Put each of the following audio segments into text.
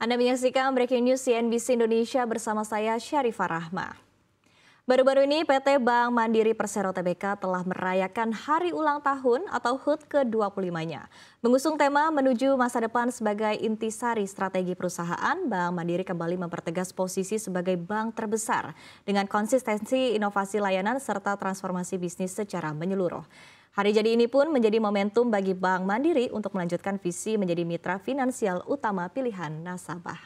Anda menyaksikan Breaking News CNBC Indonesia bersama saya Syarifah Rahma. Baru-baru ini PT Bank Mandiri Persero Tbk telah merayakan hari ulang tahun atau HUT ke-25-nya. Mengusung tema menuju masa depan sebagai intisari strategi perusahaan, Bank Mandiri kembali mempertegas posisi sebagai bank terbesar dengan konsistensi inovasi layanan serta transformasi bisnis secara menyeluruh. Hari jadi ini pun menjadi momentum bagi Bank Mandiri untuk melanjutkan visi menjadi mitra finansial utama pilihan nasabah.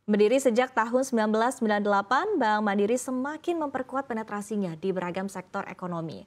Berdiri sejak tahun 1998, Bank Mandiri semakin memperkuat penetrasinya di beragam sektor ekonomi.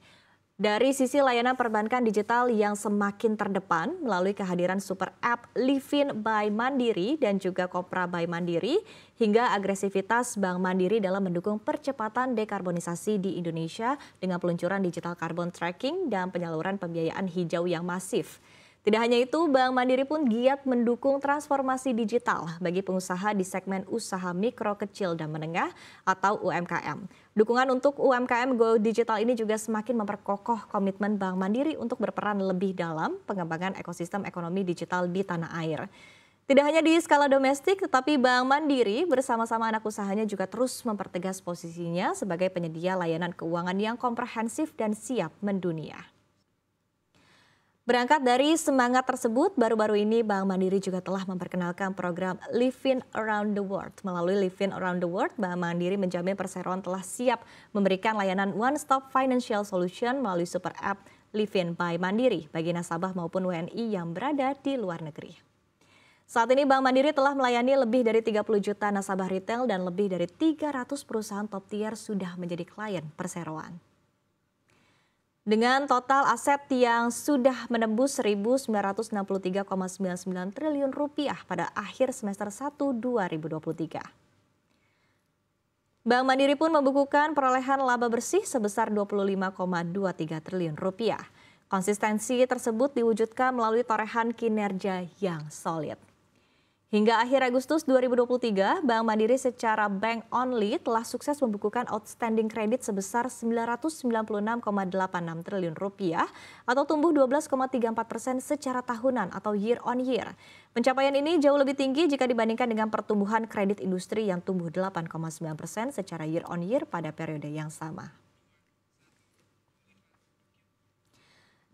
Dari sisi layanan perbankan digital yang semakin terdepan melalui kehadiran super app Livin by Mandiri dan juga Kopra by Mandiri, hingga agresivitas Bank Mandiri dalam mendukung percepatan dekarbonisasi di Indonesia dengan peluncuran digital carbon tracking dan penyaluran pembiayaan hijau yang masif. Tidak hanya itu, Bank Mandiri pun giat mendukung transformasi digital bagi pengusaha di segmen usaha mikro, kecil, dan menengah atau UMKM. Dukungan untuk UMKM Go Digital ini juga semakin memperkokoh komitmen Bank Mandiri untuk berperan lebih dalam pengembangan ekosistem ekonomi digital di tanah air. Tidak hanya di skala domestik, tetapi Bank Mandiri bersama-sama anak usahanya juga terus mempertegas posisinya sebagai penyedia layanan keuangan yang komprehensif dan siap mendunia. Berangkat dari semangat tersebut, baru-baru ini Bank Mandiri juga telah memperkenalkan program Livin Around the World. Melalui Livin Around the World, Bank Mandiri menjamin perseroan telah siap memberikan layanan one-stop financial solution melalui super app Livin by Mandiri bagi nasabah maupun WNI yang berada di luar negeri. Saat ini Bank Mandiri telah melayani lebih dari 30 juta nasabah retail dan lebih dari 300 perusahaan top tier sudah menjadi klien perseroan. Dengan total aset yang sudah menembus Rp1.963,99 triliun pada akhir semester 1 2023. Bank Mandiri pun membukukan perolehan laba bersih sebesar Rp25,23 triliun. Konsistensi tersebut diwujudkan melalui torehan kinerja yang solid. Hingga akhir Agustus 2023, Bank Mandiri secara bank only telah sukses membukukan outstanding kredit sebesar Rp996,86 triliun atau tumbuh 12,34% secara tahunan atau year on year. Pencapaian ini jauh lebih tinggi jika dibandingkan dengan pertumbuhan kredit industri yang tumbuh 8,9% secara year on year pada periode yang sama.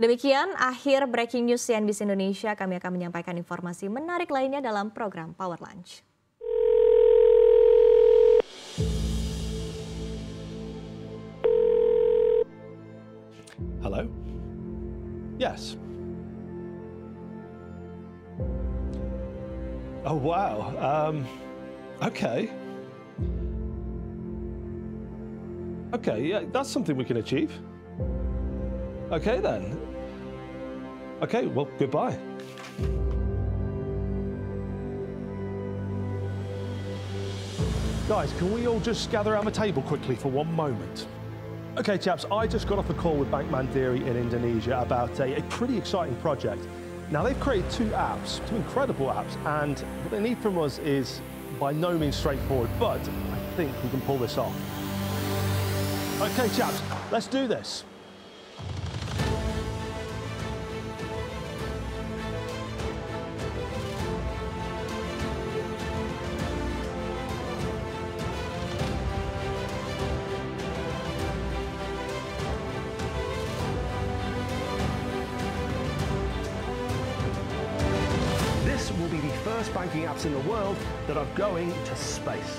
Demikian akhir Breaking News CNBC Indonesia. Kami akan menyampaikan informasi menarik lainnya dalam program Power Lunch. Hello? Yes. Oh, wow. Okay. Okay, yeah, that's something we can achieve. Okay, then. Okay, well, goodbye. Guys, can we all just gather around the table quickly for one moment? Okay, chaps, I just got off a call with Bank Mandiri in Indonesia about a pretty exciting project. Now, they've created two incredible apps, and what they need from us is by no means straightforward, but I think we can pull this off. Okay, chaps, let's do this. Will be the first banking apps in the world that are going to space.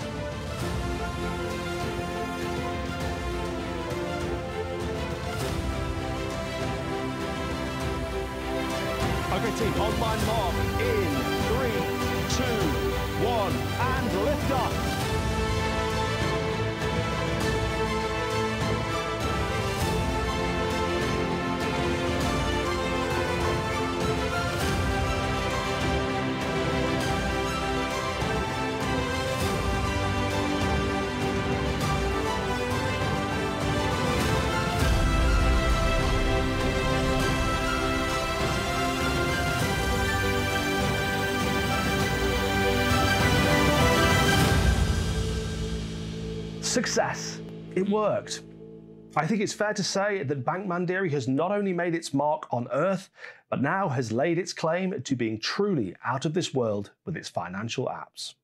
Okay, team, on my mark, in 3, 2, 1, and lift off. Success. It worked. I think it's fair to say that Bank Mandiri has not only made its mark on Earth, but now has laid its claim to being truly out of this world with its financial apps.